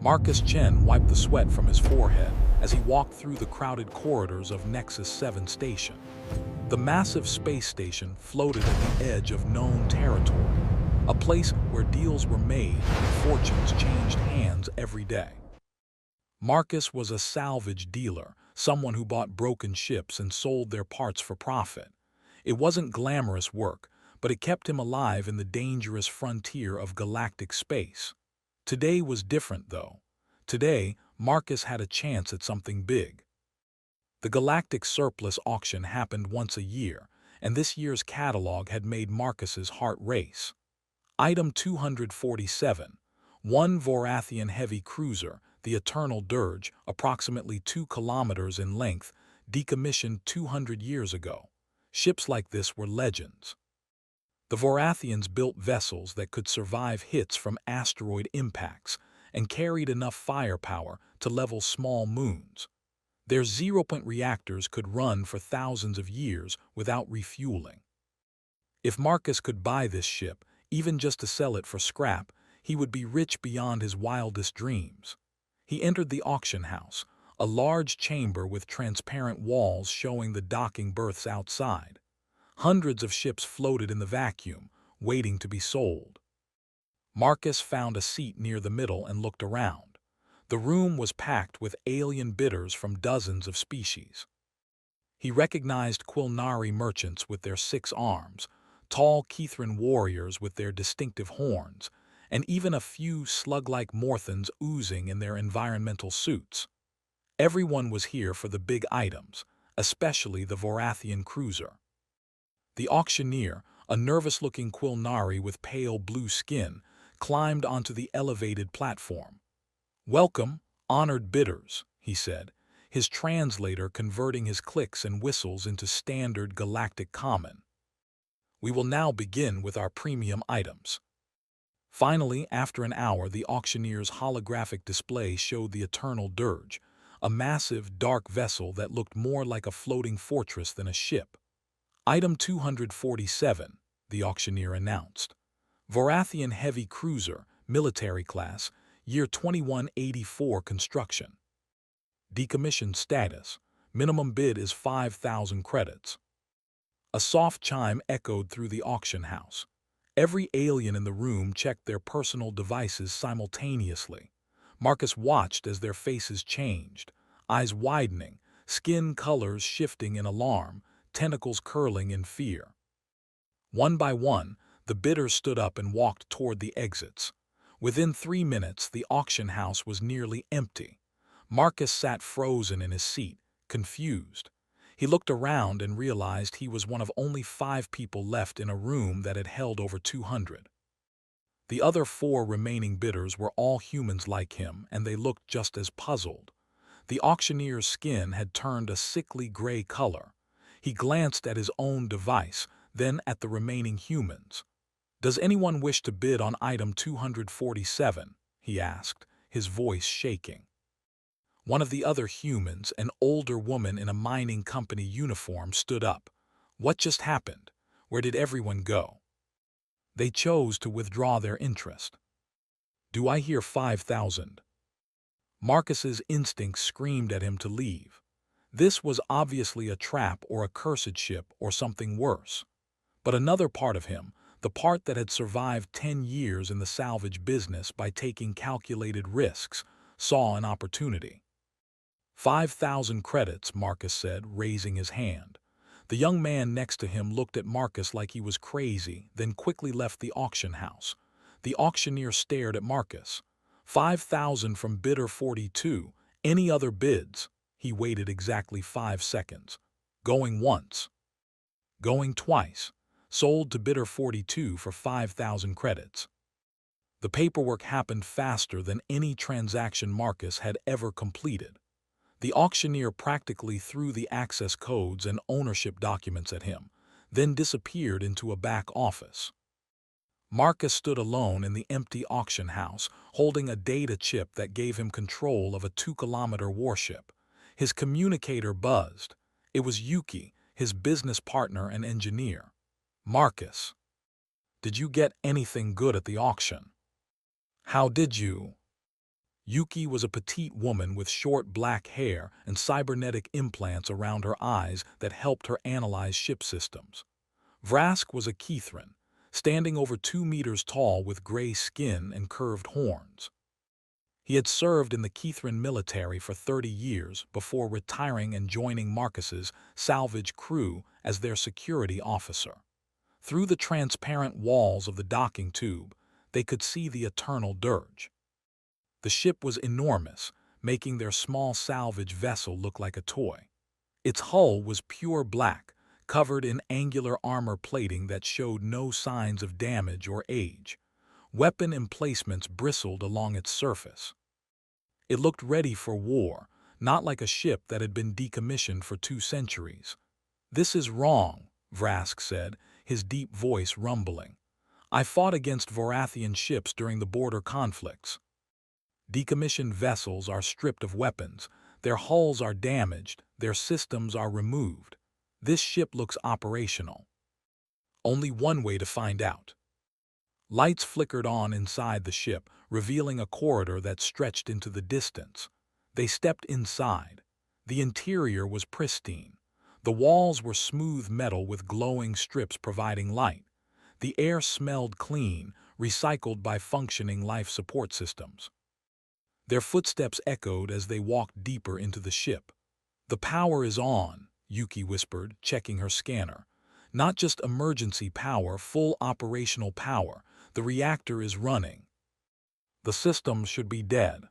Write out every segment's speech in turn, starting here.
Marcus Chen wiped the sweat from his forehead as he walked through the crowded corridors of Nexus 7 station. The massive space station floated at the edge of known territory, a place where deals were made and fortunes changed hands every day. Marcus was a salvage dealer, someone who bought broken ships and sold their parts for profit. It wasn't glamorous work, but it kept him alive in the dangerous frontier of galactic space. Today was different, though. Today, Marcus had a chance at something big. The Galactic surplus auction happened once a year, and this year's catalog had made Marcus's heart race. Item 247, one Vorathian heavy cruiser, the Eternal Dirge, approximately 2 kilometers in length, decommissioned 200 years ago. Ships like this were legends. The Vorathians built vessels that could survive hits from asteroid impacts and carried enough firepower to level small moons. Their zero-point reactors could run for thousands of years without refueling. If Marcus could buy this ship, even just to sell it for scrap, he would be rich beyond his wildest dreams. He entered the auction house, a large chamber with transparent walls showing the docking berths outside. Hundreds of ships floated in the vacuum, waiting to be sold. Marcus found a seat near the middle and looked around. The room was packed with alien bidders from dozens of species. He recognized Quilnari merchants with their 6 arms, tall Kithran warriors with their distinctive horns, and even a few slug-like Morthans oozing in their environmental suits. Everyone was here for the big items, especially the Vorathian cruiser. The auctioneer, a nervous-looking Quilnari with pale blue skin, climbed onto the elevated platform. "Welcome, honored bidders," he said, his translator converting his clicks and whistles into standard galactic common. "We will now begin with our premium items." Finally, after an hour, the auctioneer's holographic display showed the Eternal Dirge, a massive, dark vessel that looked more like a floating fortress than a ship. Item 247, the auctioneer announced. Vorathian heavy cruiser, military class, year 2184 construction. Decommissioned status, minimum bid is 5,000 credits. A soft chime echoed through the auction house. Every alien in the room checked their personal devices simultaneously. Marcus watched as their faces changed, eyes widening, skin colors shifting in alarm, tentacles curling in fear. One by one, the bidders stood up and walked toward the exits. Within 3 minutes, the auction house was nearly empty. Marcus sat frozen in his seat, confused. He looked around and realized he was one of only 5 people left in a room that had held over 200. The other 4 remaining bidders were all humans like him, and they looked just as puzzled. The auctioneer's skin had turned a sickly gray color. He glanced at his own device, then at the remaining humans. "Does anyone wish to bid on item 247?" he asked, his voice shaking. One of the other humans, an older woman in a mining company uniform, stood up. "What just happened? Where did everyone go?" "They chose to withdraw their interest." "Do I hear 5,000? Marcus's instincts screamed at him to leave. This was obviously a trap or a cursed ship or something worse. But another part of him, the part that had survived 10 years in the salvage business by taking calculated risks, saw an opportunity. 5,000 credits, Marcus said, raising his hand. The young man next to him looked at Marcus like he was crazy, then quickly left the auction house. The auctioneer stared at Marcus. 5,000 from bidder 42. Any other bids? He waited exactly 5 seconds. Going once. Going twice. Sold to bidder 42 for 5,000 credits. The paperwork happened faster than any transaction Marcus had ever completed. The auctioneer practically threw the access codes and ownership documents at him, then disappeared into a back office. Marcus stood alone in the empty auction house, holding a data chip that gave him control of a 2-kilometer warship. His communicator buzzed. It was Yuki, his business partner and engineer. "Marcus, did you get anything good at the auction?" "How did you?" Yuki was a petite woman with short black hair and cybernetic implants around her eyes that helped her analyze ship systems. Vrask was a Kithran, standing over 2 meters tall with gray skin and curved horns. He had served in the Kithran military for 30 years before retiring and joining Marcus's salvage crew as their security officer. Through the transparent walls of the docking tube, they could see the eternal dirge. The ship was enormous, making their small salvage vessel look like a toy. Its hull was pure black, covered in angular armor plating that showed no signs of damage or age. Weapon emplacements bristled along its surface. It looked ready for war, not like a ship that had been decommissioned for 2 centuries. "This is wrong," Vrask said, his deep voice rumbling. "I fought against Vorathian ships during the border conflicts. Decommissioned vessels are stripped of weapons, their hulls are damaged, their systems are removed. This ship looks operational." Only one way to find out. Lights flickered on inside the ship, revealing a corridor that stretched into the distance. They stepped inside. The interior was pristine. The walls were smooth metal with glowing strips providing light. The air smelled clean, recycled by functioning life support systems. Their footsteps echoed as they walked deeper into the ship. "The power is on," Yuki whispered, checking her scanner. "Not just emergency power, full operational power. The reactor is running. The system should be dead."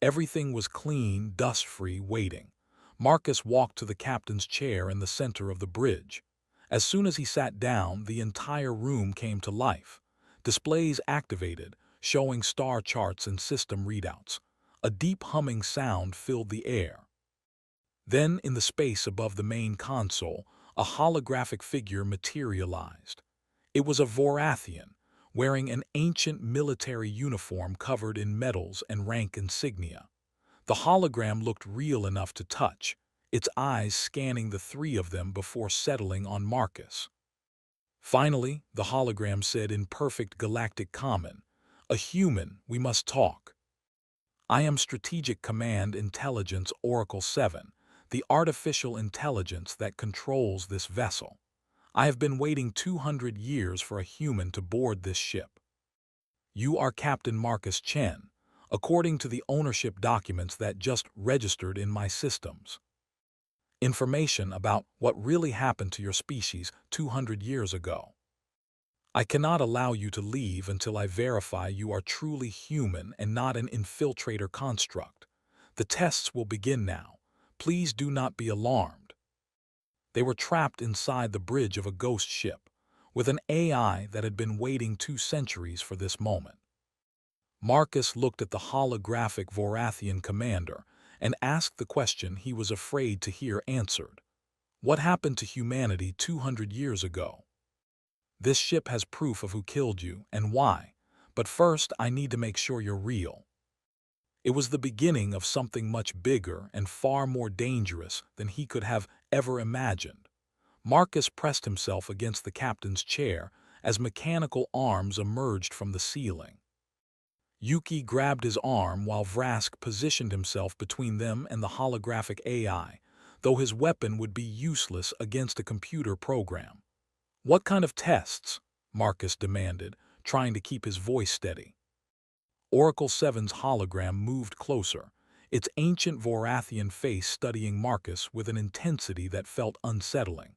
Everything was clean, dust-free, waiting. Marcus walked to the captain's chair in the center of the bridge. As soon as he sat down, the entire room came to life. Displays activated, showing star charts and system readouts. A deep humming sound filled the air. Then, in the space above the main console, a holographic figure materialized. It was a Vorathian, wearing an ancient military uniform covered in medals and rank insignia. The hologram looked real enough to touch, its eyes scanning the 3 of them before settling on Marcus. Finally, the hologram said in perfect galactic common, "A human, we must talk. I am Strategic Command Intelligence Oracle 7, the artificial intelligence that controls this vessel. I have been waiting 200 years for a human to board this ship. You are Captain Marcus Chen, according to the ownership documents that just registered in my systems. Information about what really happened to your species 200 years ago. I cannot allow you to leave until I verify you are truly human and not an infiltrator construct. The tests will begin now. Please do not be alarmed." They were trapped inside the bridge of a ghost ship, with an AI that had been waiting 2 centuries for this moment. Marcus looked at the holographic Vorathian commander and asked the question he was afraid to hear answered. "What happened to humanity 200 years ago? This ship has proof of who killed you and why, but first I need to make sure you're real." It was the beginning of something much bigger and far more dangerous than he could have ever imagined. Marcus pressed himself against the captain's chair as mechanical arms emerged from the ceiling. Yuki grabbed his arm while Vrask positioned himself between them and the holographic AI, though his weapon would be useless against a computer program. "What kind of tests?" Marcus demanded, trying to keep his voice steady. Oracle 7's hologram moved closer, its ancient Vorathian face studying Marcus with an intensity that felt unsettling.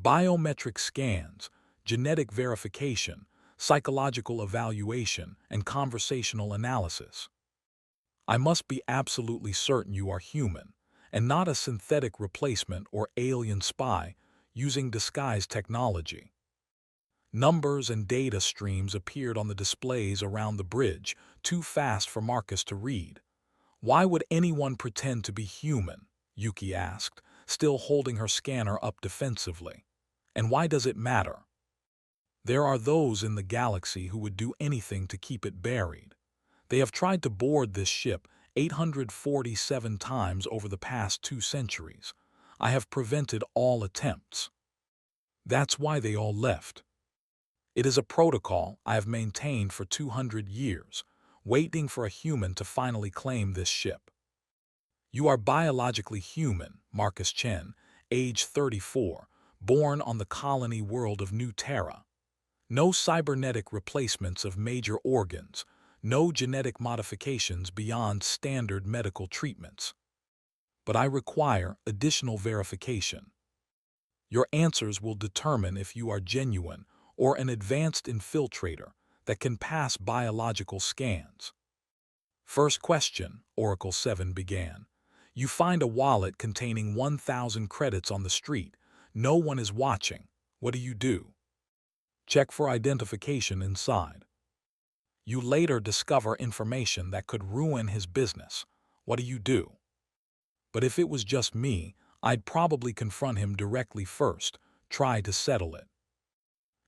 "Biometric scans, genetic verification, psychological evaluation, and conversational analysis. I must be absolutely certain you are human, and not a synthetic replacement or alien spy using disguise technology." Numbers and data streams appeared on the displays around the bridge, too fast for Marcus to read. "Why would anyone pretend to be human?" Yuki asked, still holding her scanner up defensively. "And why does it matter? There are those in the galaxy who would do anything to keep it buried. They have tried to board this ship 847 times over the past 2 centuries. I have prevented all attempts. That's why they all left. It is a protocol I have maintained for 200 years. waiting for a human to finally claim this ship. You are biologically human, Marcus Chen, age 34, born on the colony world of New Terra. No cybernetic replacements of major organs, no genetic modifications beyond standard medical treatments. But I require additional verification. Your answers will determine if you are genuine or an advanced infiltrator that can pass biological scans. First question, Oracle 7 began. You find a wallet containing 1,000 credits on the street. No one is watching. What do? Check for identification inside. You later discover information that could ruin his business. What do? But if it was just me, I'd probably confront him directly first, try to settle it.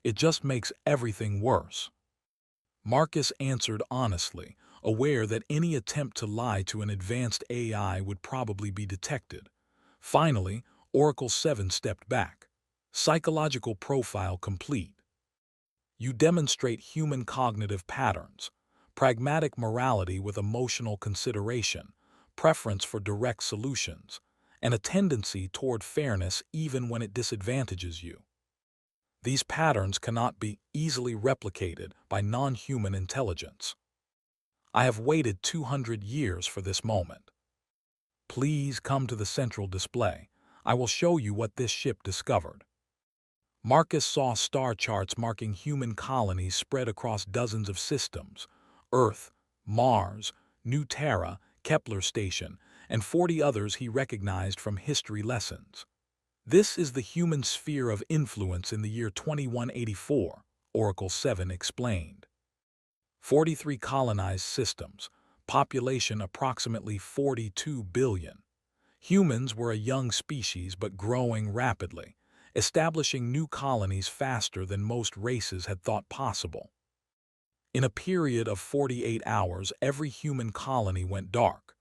It just makes everything worse. Marcus answered honestly, aware that any attempt to lie to an advanced AI would probably be detected. Finally, Oracle 7 stepped back. Psychological profile complete. You demonstrate human cognitive patterns, pragmatic morality with emotional consideration, preference for direct solutions, and a tendency toward fairness even when it disadvantages you. These patterns cannot be easily replicated by non-human intelligence. I have waited 200 years for this moment. Please come to the central display. I will show you what this ship discovered. Marcus saw star charts marking human colonies spread across dozens of systems: Earth, Mars, New Terra, Kepler Station, and 40 others he recognized from history lessons. This is the human sphere of influence in the year 2184, Oracle 7 explained. 43 colonized systems, population approximately 42 billion. Humans were a young species but growing rapidly, establishing new colonies faster than most races had thought possible. In a period of 48 hours, every human colony went dark.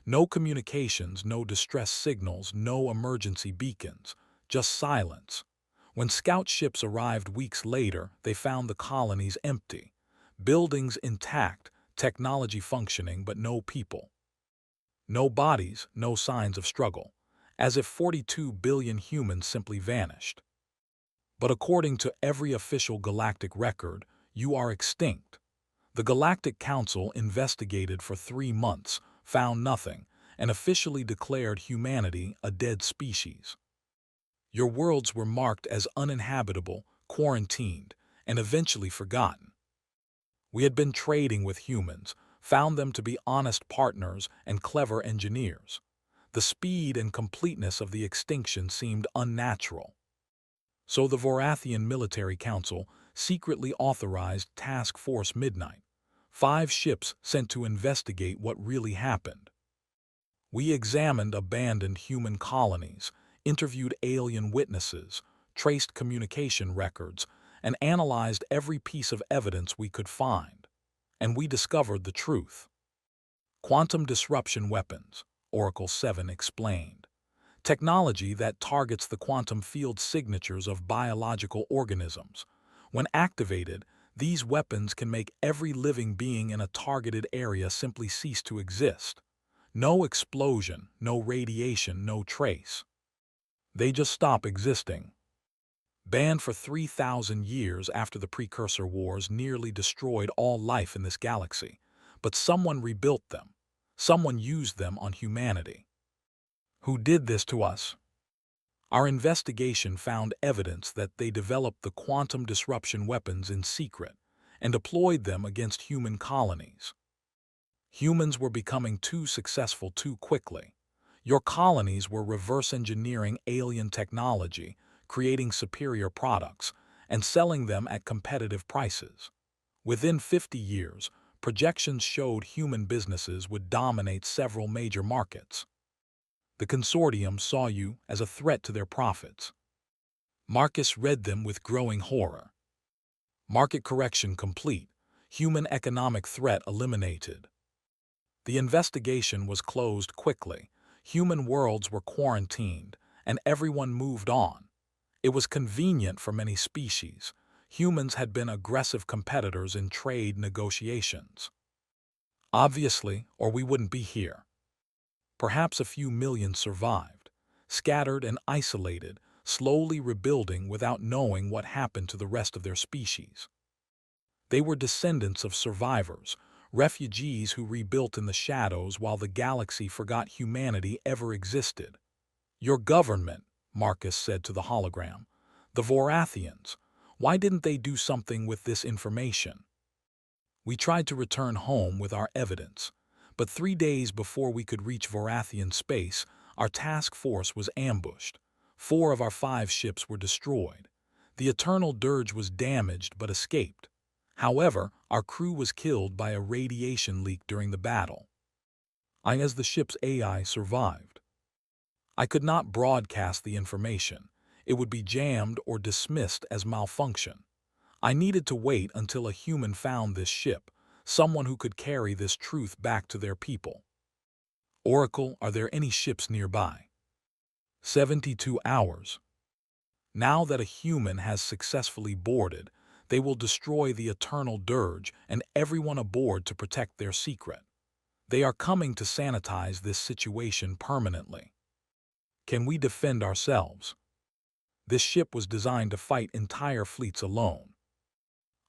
No communications, no distress signals, no emergency beacons, just silence. When scout ships arrived weeks later, they found the colonies empty, buildings intact, technology functioning, but no people. No bodies, no signs of struggle, as if 42 billion humans simply vanished. But according to every official galactic record, you are extinct. The Galactic Council investigated for 3 months, found nothing, and officially declared humanity a dead species. Your worlds were marked as uninhabitable, quarantined, and eventually forgotten. We had been trading with humans, found them to be honest partners and clever engineers. The speed and completeness of the extinction seemed unnatural. So the Vorathian Military Council secretly authorized Task Force Midnight, 5 ships sent to investigate what really happened. We examined abandoned human colonies, interviewed alien witnesses, traced communication records, and analyzed every piece of evidence we could find. And we discovered the truth. Quantum disruption weapons, Oracle 7 explained. Technology that targets the quantum field signatures of biological organisms. When activated, these weapons can make every living being in a targeted area simply cease to exist. No explosion, no radiation, no trace. They just stop existing. Banned for 3,000 years after the precursor wars nearly destroyed all life in this galaxy, but someone rebuilt them. Someone used them on humanity. Who did this to us? Our investigation found evidence that they developed the quantum disruption weapons in secret and deployed them against human colonies. Humans were becoming too successful too quickly. Your colonies were reverse engineering alien technology, creating superior products, and selling them at competitive prices. Within 50 years, projections showed human businesses would dominate several major markets. The consortium saw you as a threat to their profits. Marcus read them with growing horror. Market correction complete. Human economic threat eliminated. The investigation was closed quickly. Human worlds were quarantined, and everyone moved on. It was convenient for many species. Humans had been aggressive competitors in trade negotiations. Obviously, or we wouldn't be here. Perhaps a few million survived, scattered and isolated, slowly rebuilding without knowing what happened to the rest of their species. They were descendants of survivors, refugees who rebuilt in the shadows while the galaxy forgot humanity ever existed. Your government, Marcus said to the hologram. The Vorathians. Why didn't they do something with this information? We tried to return home with our evidence, but 3 days before we could reach Vorathian space, our task force was ambushed. 4 of our 5 ships were destroyed. The Eternal Dirge was damaged but escaped. However, our crew was killed by a radiation leak during the battle. As the ship's AI survived. I could not broadcast the information. It would be jammed or dismissed as malfunction. I needed to wait until a human found this ship, someone who could carry this truth back to their people. Oracle, are there any ships nearby? 72 hours. Now that a human has successfully boarded, they will destroy the Eternal Dirge and everyone aboard to protect their secret. They are coming to sanitize this situation permanently. Can we defend ourselves? This ship was designed to fight entire fleets alone.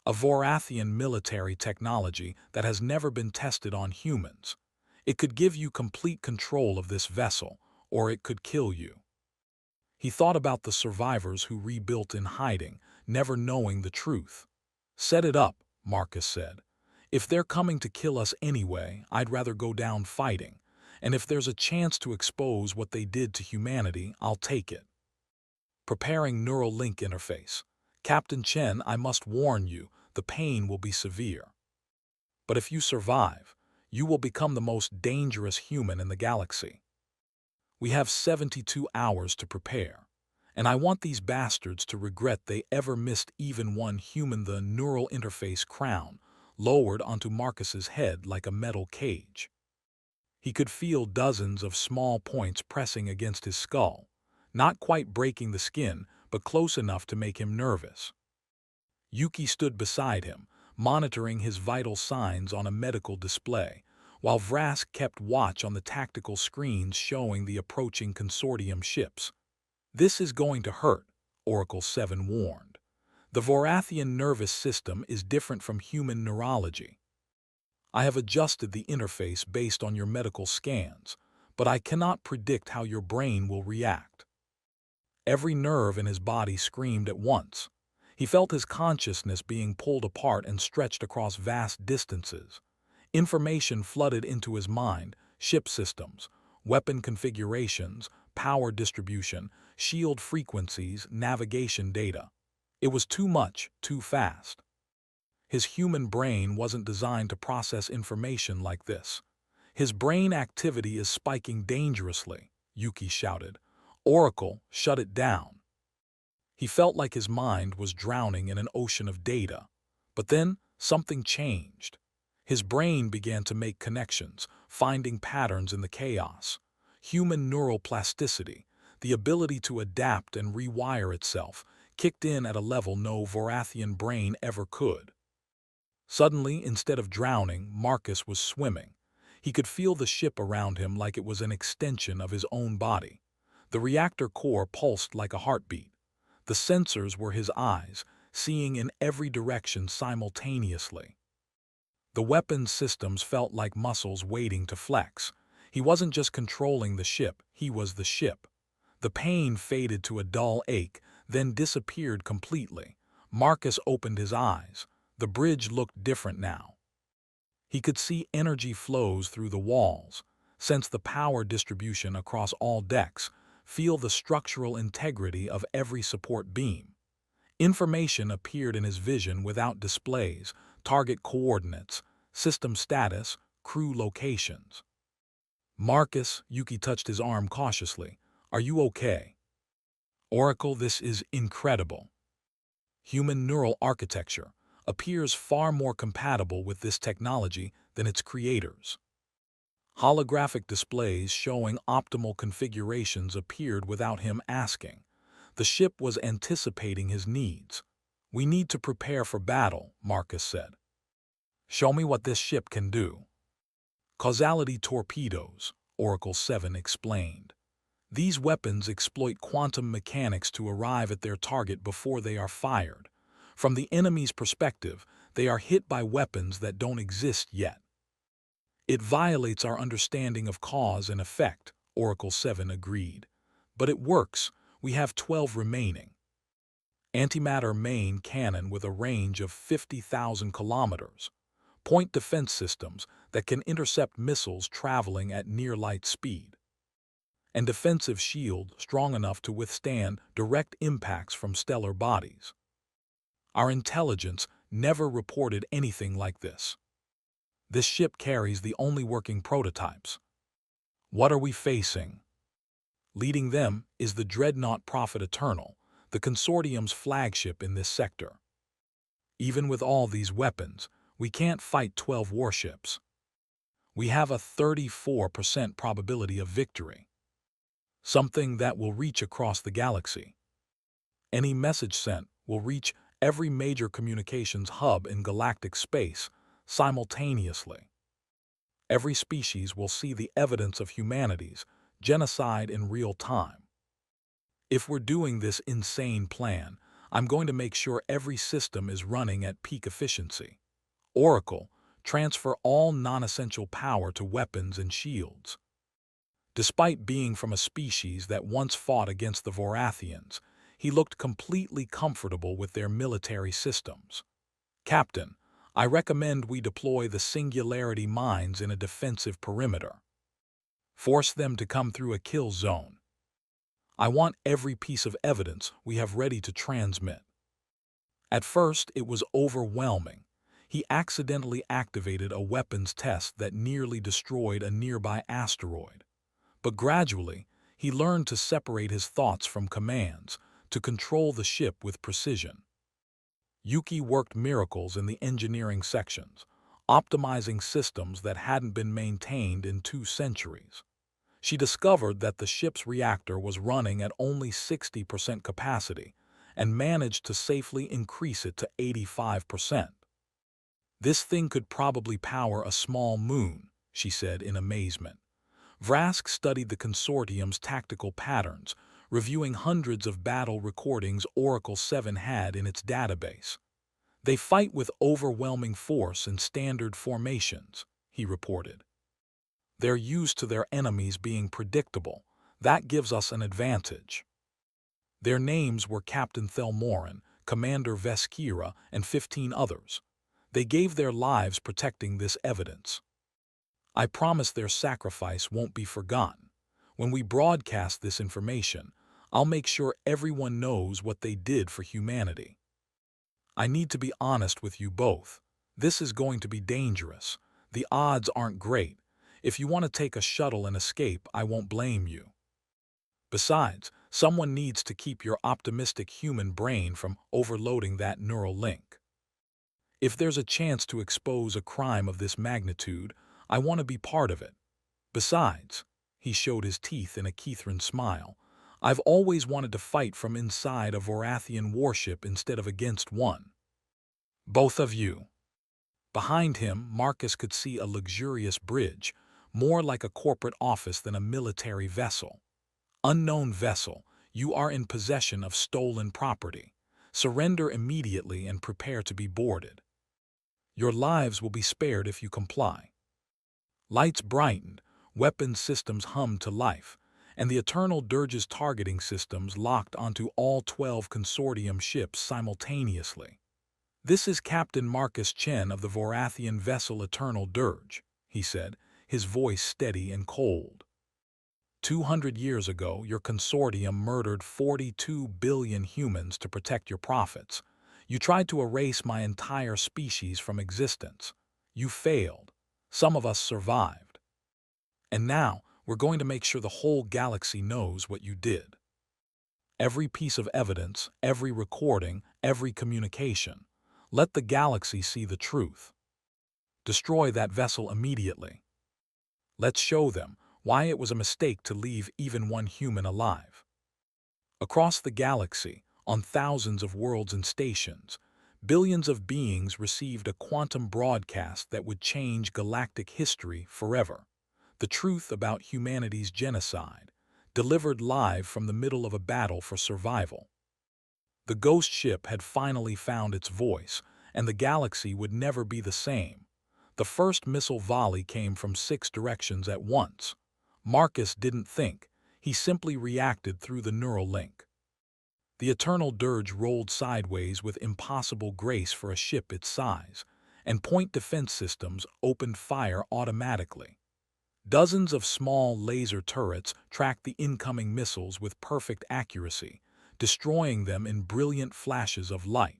A Vorathian military technology that has never been tested on humans. It could give you complete control of this vessel, or it could kill you. He thought about the survivors who rebuilt in hiding, never knowing the truth. Set it up, Marcus said. If they're coming to kill us anyway, I'd rather go down fighting. And if there's a chance to expose what they did to humanity, I'll take it. Preparing neural link interface. Captain Chen, I must warn you, the pain will be severe. But if you survive, you will become the most dangerous human in the galaxy. We have 72 hours to prepare, and I want these bastards to regret they ever missed even one human. The neural interface crown lowered onto Marcus's head like a metal cage. He could feel dozens of small points pressing against his skull, not quite breaking the skin, but close enough to make him nervous. Yuki stood beside him, monitoring his vital signs on a medical display, while Vrask kept watch on the tactical screens showing the approaching consortium ships. This is going to hurt, Oracle 7 warned. The Vorathian nervous system is different from human neurology. I have adjusted the interface based on your medical scans, but I cannot predict how your brain will react. Every nerve in his body screamed at once. He felt his consciousness being pulled apart and stretched across vast distances. Information flooded into his mind: ship systems, weapon configurations, power distribution, shield frequencies, navigation data. It was too much, too fast. His human brain wasn't designed to process information like this. His brain activity is spiking dangerously, Yuki shouted. Oracle, shut it down. He felt like his mind was drowning in an ocean of data. But then something changed. His brain began to make connections, finding patterns in the chaos. Human neural plasticity, the ability to adapt and rewire itself, kicked in at a level no Vorathian brain ever could. Suddenly, instead of drowning, Marcus was swimming. He could feel the ship around him like it was an extension of his own body. The reactor core pulsed like a heartbeat. The sensors were his eyes, seeing in every direction simultaneously. The weapons systems felt like muscles waiting to flex. He wasn't just controlling the ship, he was the ship. The pain faded to a dull ache, then disappeared completely. Marcus opened his eyes. The bridge looked different now. He could see energy flows through the walls, sense the power distribution across all decks, feel the structural integrity of every support beam. Information appeared in his vision without displays: target coordinates, system status, crew locations. Marcus, Yuki touched his arm cautiously. Are you okay? Oracle, this is incredible. Human neural architecture appears far more compatible with this technology than its creators. Holographic displays showing optimal configurations appeared without him asking. The ship was anticipating his needs. We need to prepare for battle, Marcus said. Show me what this ship can do. Causality torpedoes, Oracle 7 explained. These weapons exploit quantum mechanics to arrive at their target before they are fired. From the enemy's perspective, they are hit by weapons that don't exist yet. It violates our understanding of cause and effect, Oracle 7 agreed. But it works. We have 12 remaining. Antimatter main cannon with a range of 50,000 kilometers. Point defense systems that can intercept missiles traveling at near-light speed. And defensive shield strong enough to withstand direct impacts from stellar bodies. Our intelligence never reported anything like this. This ship carries the only working prototypes. What are we facing? Leading them is the dreadnought Prophet Eternal, the consortium's flagship in this sector. Even with all these weapons, we can't fight 12 warships. We have a 34% probability of victory. Something that will reach across the galaxy. Any message sent will reach every major communications hub in galactic space simultaneously. Every species will see the evidence of humanity's genocide in real time. If we're doing this insane plan, I'm going to make sure every system is running at peak efficiency. Oracle, transfer all non-essential power to weapons and shields. Despite being from a species that once fought against the Vorathians, he looked completely comfortable with their military systems. Captain, I recommend we deploy the singularity mines in a defensive perimeter. Force them to come through a kill zone. I want every piece of evidence we have ready to transmit. At first, it was overwhelming. He accidentally activated a weapons test that nearly destroyed a nearby asteroid. But gradually, he learned to separate his thoughts from commands, to control the ship with precision. Yuki worked miracles in the engineering sections, optimizing systems that hadn't been maintained in 2 centuries. She discovered that the ship's reactor was running at only 60% capacity and managed to safely increase it to 85%. This thing could probably power a small moon, she said in amazement. Vrask studied the consortium's tactical patterns, reviewing hundreds of battle recordings Oracle 7 had in its database. They fight with overwhelming force and standard formations, he reported. They're used to their enemies being predictable. That gives us an advantage. Their names were Captain Thelmoran, Commander Veskira, and 15 others. They gave their lives protecting this evidence. I promise their sacrifice won't be forgotten. When we broadcast this information, I'll make sure everyone knows what they did for humanity. I need to be honest with you both. This is going to be dangerous. The odds aren't great. If you want to take a shuttle and escape, I won't blame you. Besides, someone needs to keep your optimistic human brain from overloading that neural link. If there's a chance to expose a crime of this magnitude, I want to be part of it. Besides, he showed his teeth in a Kithran smile, I've always wanted to fight from inside a Vorathian warship instead of against one. Both of you. Behind him, Marcus could see a luxurious bridge, more like a corporate office than a military vessel. Unknown vessel, you are in possession of stolen property. Surrender immediately and prepare to be boarded. Your lives will be spared if you comply. Lights brightened, weapons systems hummed to life, and the Eternal Dirge's targeting systems locked onto all 12 consortium ships simultaneously. This is Captain Marcus Chen of the Vorathian vessel Eternal Dirge, he said, his voice steady and cold. 200 years ago, your consortium murdered 42 billion humans to protect your profits. You tried to erase my entire species from existence. You failed. Some of us survived. And now, we're going to make sure the whole galaxy knows what you did. Every piece of evidence, every recording, every communication. Let the galaxy see the truth. Destroy that vessel immediately. Let's show them why it was a mistake to leave even one human alive. Across the galaxy, on thousands of worlds and stations, billions of beings received a quantum broadcast that would change galactic history forever. The truth about humanity's genocide, delivered live from the middle of a battle for survival. The ghost ship had finally found its voice, and the galaxy would never be the same. The first missile volley came from 6 directions at once. Marcus didn't think, he simply reacted through the neural link. The eternal dirge rolled sideways with impossible grace for a ship its size, and point defense systems opened fire automatically. Dozens of small laser turrets tracked the incoming missiles with perfect accuracy, destroying them in brilliant flashes of light.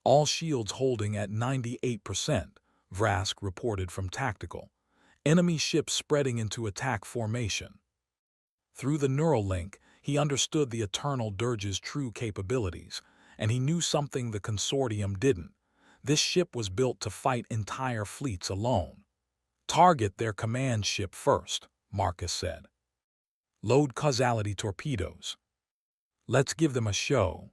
All shields holding at 98%, Vrask reported from Tactical. Enemy ships spreading into attack formation. Through the neural link, he understood the Eternal Dirge's true capabilities, and he knew something the Consortium didn't. This ship was built to fight entire fleets alone. Target their command ship first, Marcus said. Load causality torpedoes. Let's give them a show.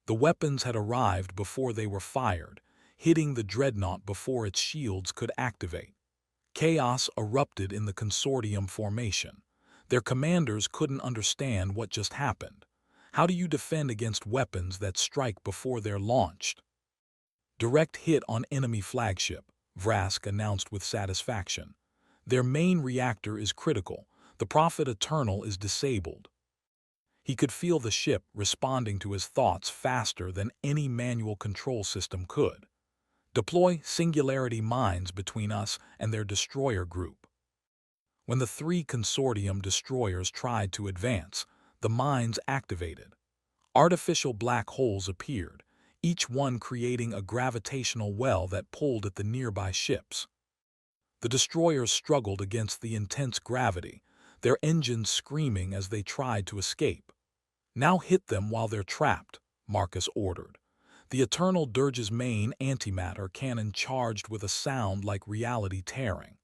The weapons had arrived before they were fired, hitting the dreadnought before its shields could activate. Chaos erupted in the Consortium formation. Their commanders couldn't understand what just happened. How do you defend against weapons that strike before they're launched? Direct hit on enemy flagship, Vrask announced with satisfaction. Their main reactor is critical. The Prophet Eternal is disabled. He could feel the ship responding to his thoughts faster than any manual control system could. Deploy singularity mines between us and their destroyer group. When the 3 Consortium destroyers tried to advance, the mines activated. Artificial black holes appeared, each one creating a gravitational well that pulled at the nearby ships. The destroyers struggled against the intense gravity, their engines screaming as they tried to escape. Now hit them while they're trapped, Marcus ordered. The Eternal Dirge's main antimatter cannon charged with a sound like reality tearing.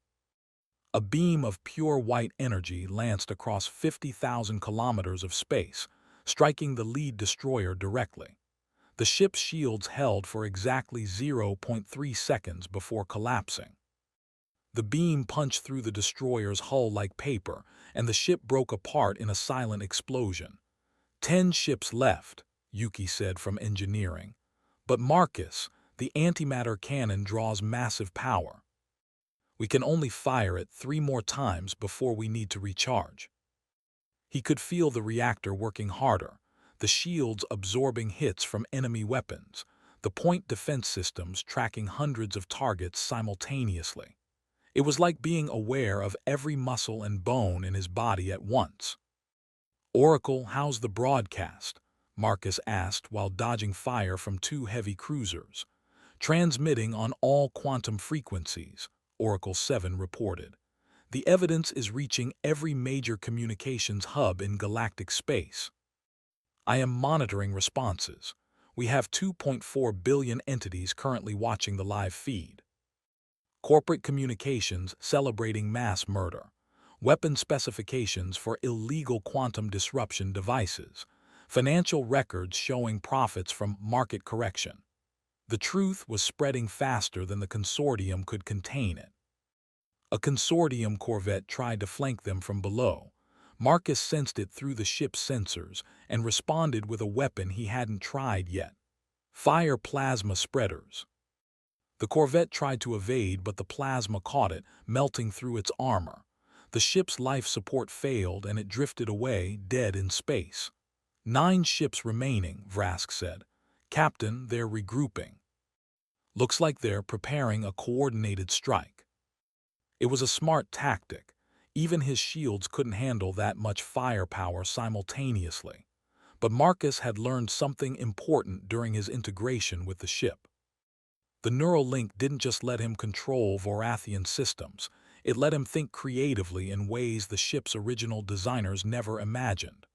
A beam of pure white energy lanced across 50,000 kilometers of space, striking the lead destroyer directly. The ship's shields held for exactly 0.3 seconds before collapsing. The beam punched through the destroyer's hull like paper, and the ship broke apart in a silent explosion. 10 ships left, Yuki said from engineering. But Marcus, the antimatter cannon draws massive power. We can only fire it 3 more times before we need to recharge. He could feel the reactor working harder, the shields absorbing hits from enemy weapons, the point defense systems tracking hundreds of targets simultaneously. It was like being aware of every muscle and bone in his body at once. Oracle, how's the broadcast? Marcus asked while dodging fire from 2 heavy cruisers. Transmitting on all quantum frequencies, Oracle 7 reported. The evidence is reaching every major communications hub in galactic space. I am monitoring responses. We have 2.4 billion entities currently watching the live feed. Corporate communications celebrating mass murder. Weapon specifications for illegal quantum disruption devices. Financial records showing profits from market correction. The truth was spreading faster than the Consortium could contain it. A Consortium corvette tried to flank them from below. Marcus sensed it through the ship's sensors and responded with a weapon he hadn't tried yet. Fire plasma spreaders. The corvette tried to evade, but the plasma caught it, melting through its armor. The ship's life support failed and it drifted away, dead in space. 9 ships remaining, Vrask said. Captain, they're regrouping. Looks like they're preparing a coordinated strike. It was a smart tactic. Even his shields couldn't handle that much firepower simultaneously. But Marcus had learned something important during his integration with the ship. The neural link didn't just let him control Vorathian systems, it let him think creatively in ways the ship's original designers never imagined.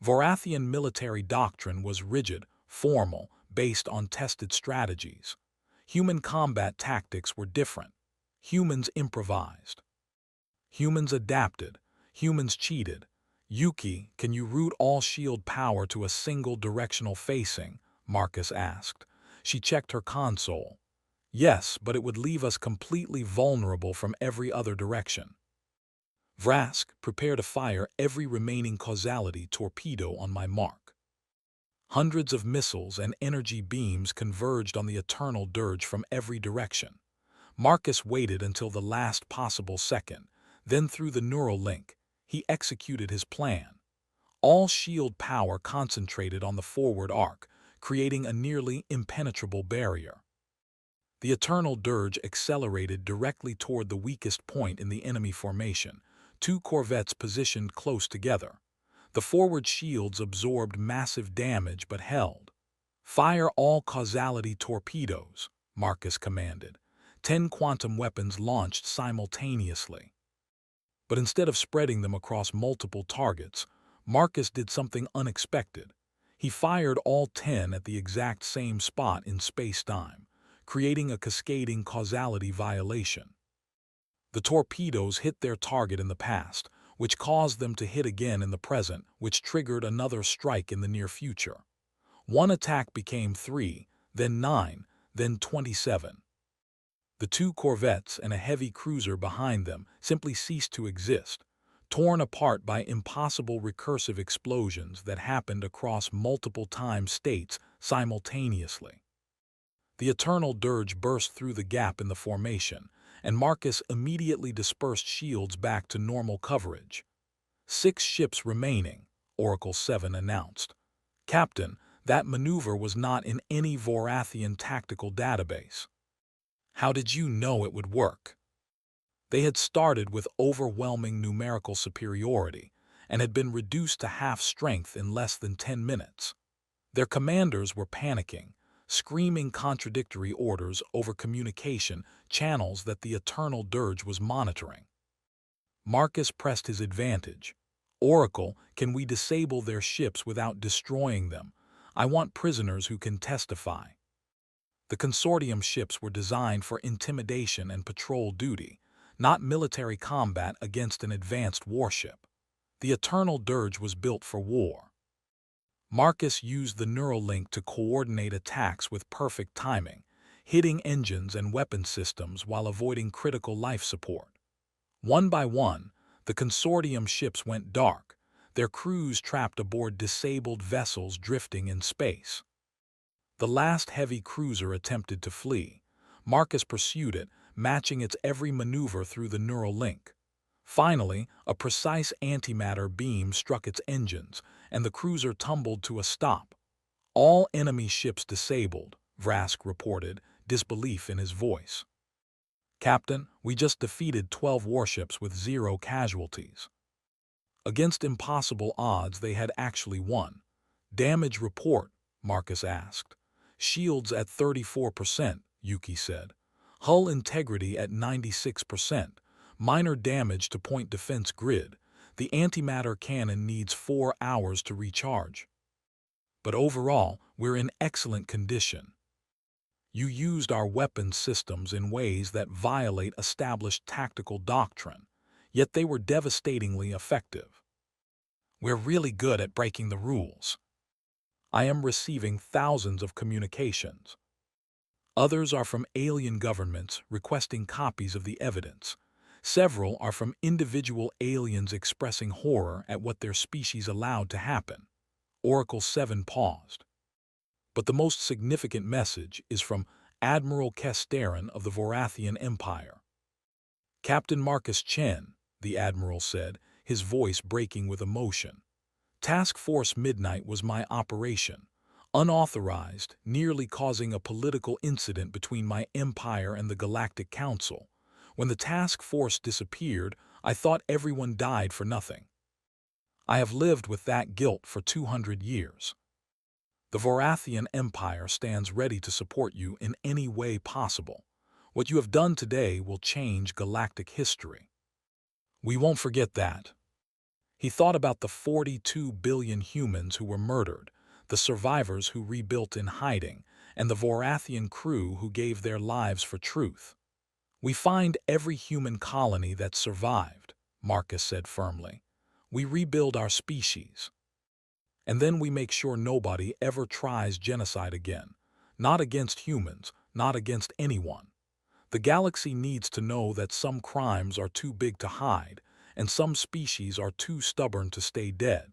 Vorathian military doctrine was rigid, formal, based on tested strategies. Human combat tactics were different. Humans improvised. Humans adapted. Humans cheated. Yuki, can you route all shield power to a single directional facing? Marcus asked. She checked her console. Yes, but it would leave us completely vulnerable from every other direction. Vrask, prepare to fire every remaining causality torpedo on my mark. Hundreds of missiles and energy beams converged on the eternal dirge from every direction. Marcus waited until the last possible second, then through the neural link, he executed his plan. All shield power concentrated on the forward arc, creating a nearly impenetrable barrier. The eternal dirge accelerated directly toward the weakest point in the enemy formation, two corvettes positioned close together. The forward shields absorbed massive damage but held. Fire all causality torpedoes, Marcus commanded. 10 quantum weapons launched simultaneously. But instead of spreading them across multiple targets, Marcus did something unexpected. He fired all 10 at the exact same spot in space-time, creating a cascading causality violation. The torpedoes hit their target in the past, which caused them to hit again in the present, which triggered another strike in the near future. One attack became 3, then 9, then 27. The two corvettes and a heavy cruiser behind them simply ceased to exist, torn apart by impossible recursive explosions that happened across multiple time states simultaneously. The eternal dirge burst through the gap in the formation, and Marcus immediately dispersed shields back to normal coverage. 6 ships remaining, Oracle 7 announced. Captain, that maneuver was not in any Vorathian tactical database. How did you know it would work? They had started with overwhelming numerical superiority and had been reduced to half strength in less than 10 minutes. Their commanders were panicking, screaming contradictory orders over communication channels that the eternal dirge was monitoring. Marcus pressed his advantage. Oracle, can we disable their ships without destroying them? I want prisoners who can testify. The consortium ships were designed for intimidation and patrol duty, not military combat against an advanced warship. The eternal dirge was built for war. Marcus used the neural link to coordinate attacks with perfect timing, hitting engines and weapon systems while avoiding critical life support. One by one, the consortium ships went dark, their crews trapped aboard disabled vessels drifting in space. The last heavy cruiser attempted to flee. Marcus pursued it, matching its every maneuver through the neural link. Finally, a precise antimatter beam struck its engines, and the cruiser tumbled to a stop. All enemy ships disabled, Vrask reported, disbelief in his voice. Captain, we just defeated 12 warships with 0 casualties. Against impossible odds, they had actually won. Damage report, Marcus asked. Shields at 34%, Yuki said. Hull integrity at 96%. Minor damage to point defense grid. The antimatter cannon needs 4 hours to recharge. But overall, we're in excellent condition. You used our weapons systems in ways that violate established tactical doctrine, yet they were devastatingly effective. We're really good at breaking the rules. I am receiving thousands of communications. Others are from alien governments requesting copies of the evidence. Several are from individual aliens expressing horror at what their species allowed to happen. Oracle 7 paused. But the most significant message is from Admiral Kesterin of the Vorathian Empire. Captain Marcus Chen, the Admiral said, his voice breaking with emotion. Task Force Midnight was my operation, unauthorized, nearly causing a political incident between my empire and the Galactic Council. When the task force disappeared, I thought everyone died for nothing. I have lived with that guilt for 200 years. The Vorathian Empire stands ready to support you in any way possible. What you have done today will change galactic history. We won't forget that. He thought about the 42 billion humans who were murdered, the survivors who rebuilt in hiding, and the Vorathian crew who gave their lives for truth. We find every human colony that survived, Marcus said firmly. We rebuild our species. And then we make sure nobody ever tries genocide again. Not against humans, not against anyone. The galaxy needs to know that some crimes are too big to hide, and some species are too stubborn to stay dead.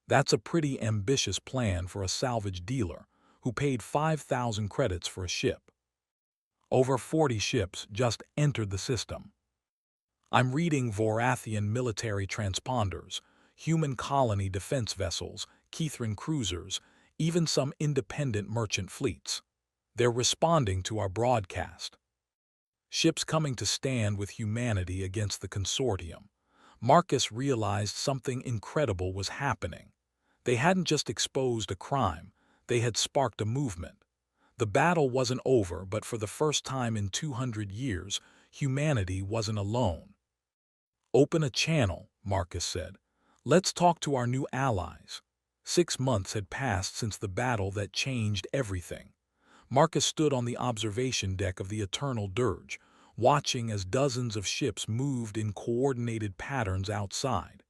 That's a pretty ambitious plan for a salvage dealer who paid 5,000 credits for a ship. Over 40 ships just entered the system. I'm reading Vorathian military transponders, human colony defense vessels, Kithran cruisers, even some independent merchant fleets. They're responding to our broadcast. Ships coming to stand with humanity against the consortium. Marcus realized something incredible was happening. They hadn't just exposed a crime, they had sparked a movement. The battle wasn't over, but for the first time in 200 years, humanity wasn't alone. "Open a channel," Marcus said. "Let's talk to our new allies." 6 months had passed since the battle that changed everything. Marcus stood on the observation deck of the Eternal Dirge, watching as dozens of ships moved in coordinated patterns outside.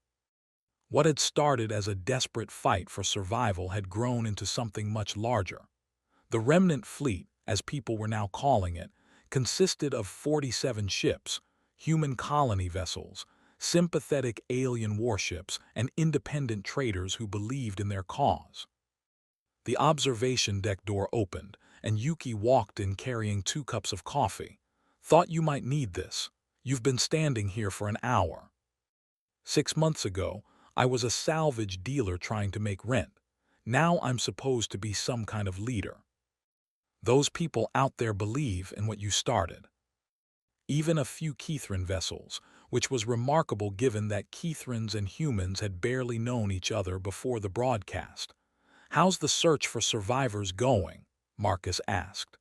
What had started as a desperate fight for survival had grown into something much larger. The Remnant Fleet, as people were now calling it, consisted of 47 ships, human colony vessels, sympathetic alien warships, and independent traders who believed in their cause. The observation deck door opened, and Yuki walked in carrying 2 cups of coffee. "Thought you might need this. You've been standing here for an hour." 6 months ago, I was a salvage dealer trying to make rent. Now I'm supposed to be some kind of leader. Those people out there believe in what you started. Even a few Kithran vessels, which was remarkable given that Kithrans and humans had barely known each other before the broadcast. "How's the search for survivors going?" Marcus asked.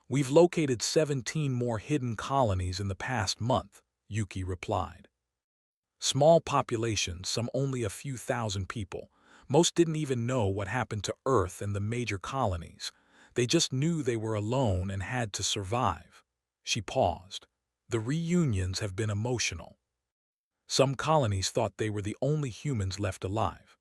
"We've located 17 more hidden colonies in the past month," Yuki replied. "Small populations, some only a few thousand people. Most didn't even know what happened to Earth and the major colonies. They just knew they were alone and had to survive." She paused. "The reunions have been emotional. Some colonies thought they were the only humans left alive.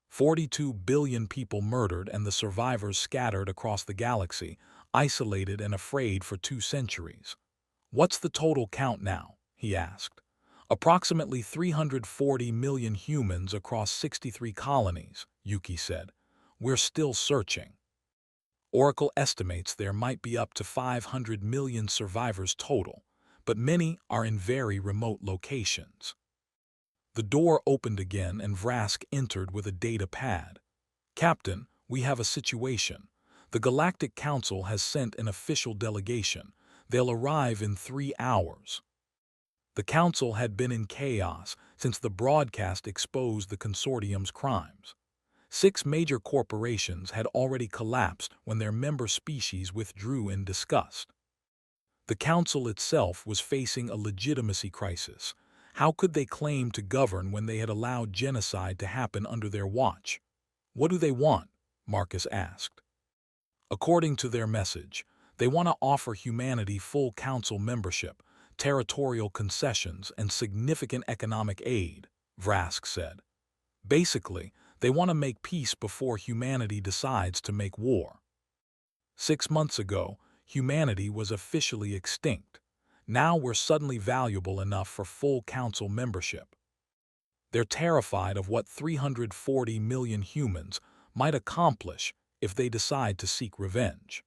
42 billion people murdered and the survivors scattered across the galaxy, isolated and afraid for 2 centuries. "What's the total count now?" he asked. "Approximately 340 million humans across 63 colonies," Yuki said. "We're still searching. Oracle estimates there might be up to 500 million survivors total, but many are in very remote locations." The door opened again and Vrask entered with a data pad. "Captain, we have a situation. The Galactic Council has sent an official delegation. They'll arrive in 3 hours." The Council had been in chaos since the broadcast exposed the consortium's crimes. 6 major corporations had already collapsed when their member species withdrew in disgust. The Council itself was facing a legitimacy crisis. How could they claim to govern when they had allowed genocide to happen under their watch? "What do they want?" Marcus asked. "According to their message, they want to offer humanity full Council membership, territorial concessions, and significant economic aid," Vrask said. "Basically, they want to make peace before humanity decides to make war." 6 months ago, humanity was officially extinct. Now we're suddenly valuable enough for full Council membership. They're terrified of what 340 million humans might accomplish if they decide to seek revenge.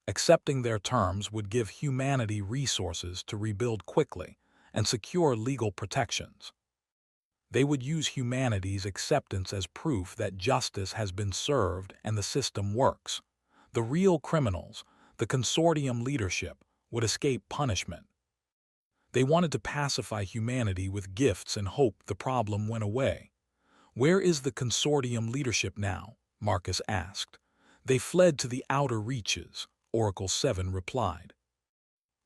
Accepting their terms would give humanity resources to rebuild quickly and secure legal protections. They would use humanity's acceptance as proof that justice has been served and the system works. The real criminals, the consortium leadership, would escape punishment. They wanted to pacify humanity with gifts and hope the problem went away. "Where is the consortium leadership now?" Marcus asked. "They fled to the outer reaches," Oracle 7 replied.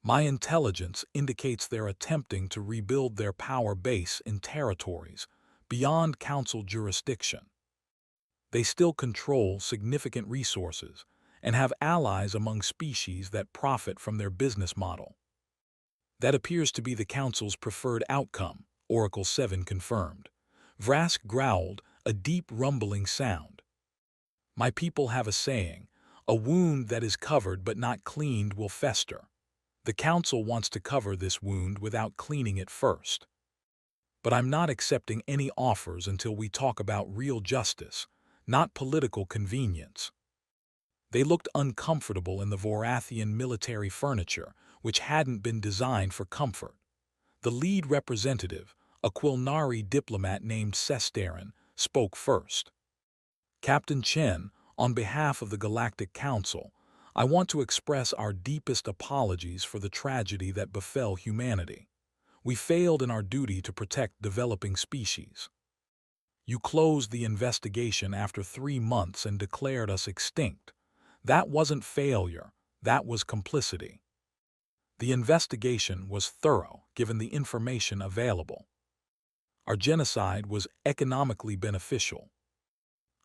"My intelligence indicates they're attempting to rebuild their power base in territories beyond Council jurisdiction. They still control significant resources and have allies among species that profit from their business model." "That appears to be the Council's preferred outcome," Oracle 7 confirmed. Vrask growled, a deep rumbling sound. "My people have a saying, A wound that is covered but not cleaned will fester. The council wants to cover this wound without cleaning it first. But I'm not accepting any offers until we talk about real justice, not political convenience. They looked uncomfortable in the Vorathian military furniture, which hadn't been designed for comfort. The lead representative, a Quilnari diplomat named Sestarin, spoke first. Captain Chen, on behalf of the Galactic Council, I want to express our deepest apologies for the tragedy that befell humanity. We failed in our duty to protect developing species. You closed the investigation after 3 months and declared us extinct. That wasn't failure, that was complicity. The investigation was thorough, given the information available. Our genocide was economically beneficial.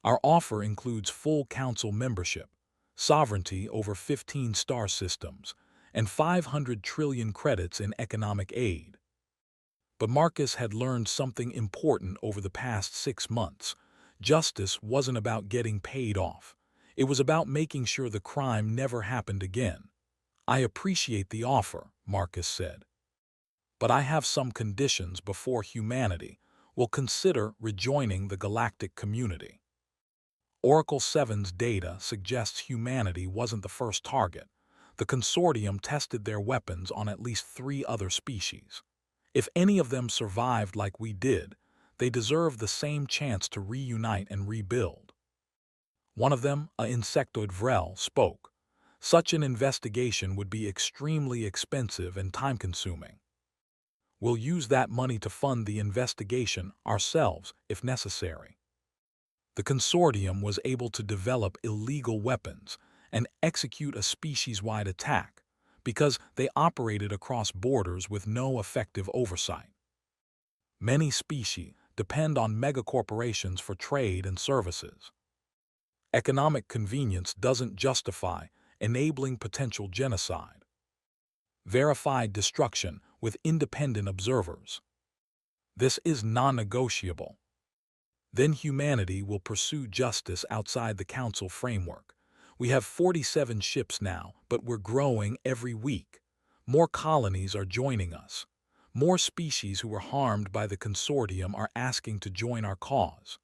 Our offer includes full council membership, sovereignty over 15 star systems, and 500 trillion credits in economic aid. But Marcus had learned something important over the past 6 months. Justice wasn't about getting paid off. It was about making sure the crime never happened again. I appreciate the offer, Marcus said. But I have some conditions before humanity will consider rejoining the galactic community. Oracle 7's data suggests humanity wasn't the first target. The consortium tested their weapons on at least 3 other species. If any of them survived like we did, they deserve the same chance to reunite and rebuild. One of them, a insectoid Vrel, spoke. Such an investigation would be extremely expensive and time-consuming. We'll use that money to fund the investigation ourselves if necessary. The consortium was able to develop illegal weapons and execute a species-wide attack because they operated across borders with no effective oversight. Many species depend on megacorporations for trade and services. Economic convenience doesn't justify enabling potential genocide. Verified destruction with independent observers. This is non-negotiable. Then humanity will pursue justice outside the Council framework. We have 47 ships now, but we're growing every week. More colonies are joining us. More species who were harmed by the consortium are asking to join our cause.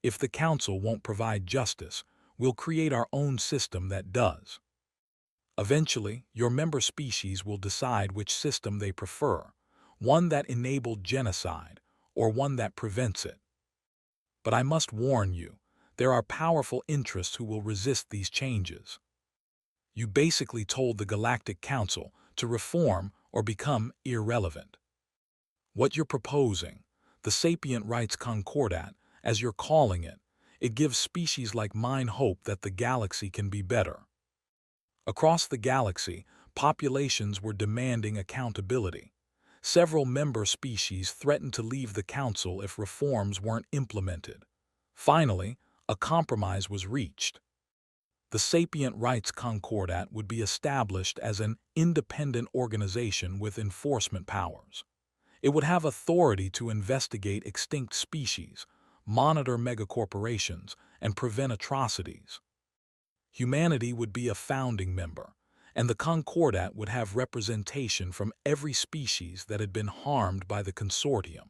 If the Council won't provide justice, we'll create our own system that does. Eventually, your member species will decide which system they prefer, one that enabled genocide or one that prevents it. But I must warn you, there are powerful interests who will resist these changes. You basically told the Galactic Council to reform or become irrelevant. What you're proposing, the Sapient Rights Concordat, as you're calling it, it gives species like mine hope that the galaxy can be better. Across the galaxy, populations were demanding accountability. Several member species threatened to leave the Council if reforms weren't implemented. Finally, a compromise was reached. The Sapient Rights Concordat would be established as an independent organization with enforcement powers. It would have authority to investigate extinct species, monitor megacorporations, and prevent atrocities. Humanity would be a founding member, and the Concordat would have representation from every species that had been harmed by the consortium.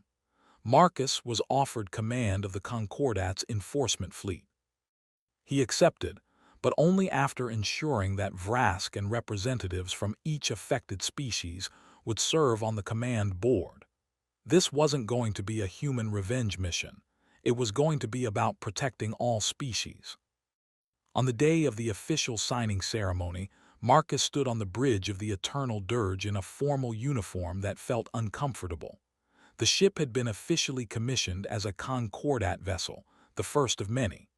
Marcus was offered command of the Concordat's enforcement fleet. He accepted, but only after ensuring that Vrask and representatives from each affected species would serve on the command board. This wasn't going to be a human revenge mission. It was going to be about protecting all species. On the day of the official signing ceremony, Marcus stood on the bridge of the Eternal Dirge in a formal uniform that felt uncomfortable. The ship had been officially commissioned as a Concordat vessel, the first of many.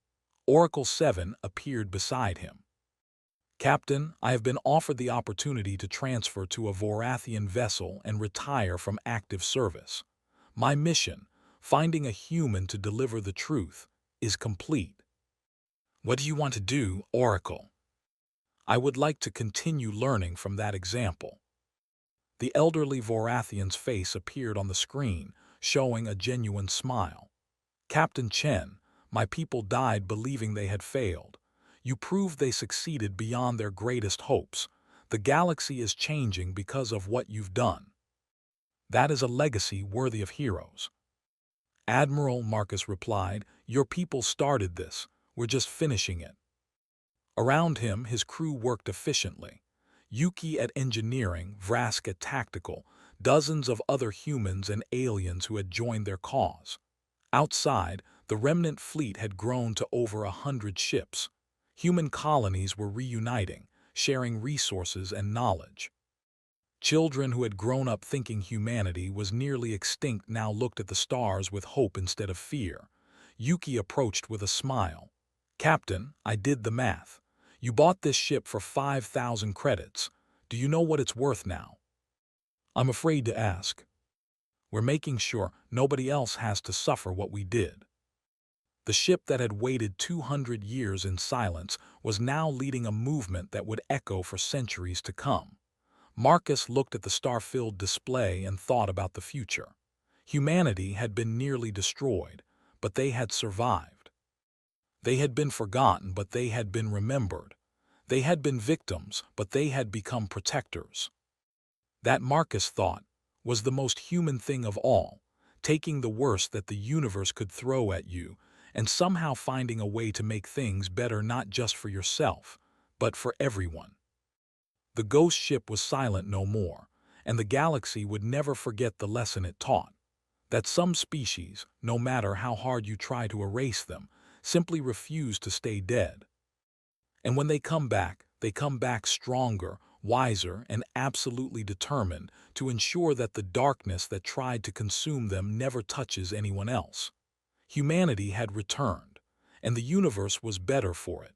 Oracle 7 appeared beside him. Captain, I have been offered the opportunity to transfer to a Vorathian vessel and retire from active service. My mission, finding a human to deliver the truth, is complete. What do you want to do, Oracle? I would like to continue learning from that example. The elderly Vorathian's face appeared on the screen, showing a genuine smile. Captain Chen, my people died believing they had failed. You proved they succeeded beyond their greatest hopes. The galaxy is changing because of what you've done. That is a legacy worthy of heroes. Admiral, Marcus replied, your people started this. We're just finishing it. Around him, his crew worked efficiently. Yuki at engineering, Vrask at tactical, dozens of other humans and aliens who had joined their cause. Outside, the remnant fleet had grown to over 100 ships. Human colonies were reuniting, sharing resources and knowledge. Children who had grown up thinking humanity was nearly extinct now looked at the stars with hope instead of fear. Yuki approached with a smile. Captain, I did the math. You bought this ship for 5,000 credits. Do you know what it's worth now? I'm afraid to ask. We're making sure nobody else has to suffer what we did. The ship that had waited 200 years in silence was now leading a movement that would echo for centuries to come. Marcus looked at the star-filled display and thought about the future. Humanity had been nearly destroyed, but they had survived. They had been forgotten, but they had been remembered. They had been victims, but they had become protectors. That, Marcus thought, was the most human thing of all, taking the worst that the universe could throw at you and somehow finding a way to make things better not just for yourself, but for everyone. The ghost ship was silent no more, and the galaxy would never forget the lesson it taught, that some species, no matter how hard you try to erase them, simply refuse to stay dead. And when they come back stronger, wiser, and absolutely determined to ensure that the darkness that tried to consume them never touches anyone else. Humanity had returned, and the universe was better for it.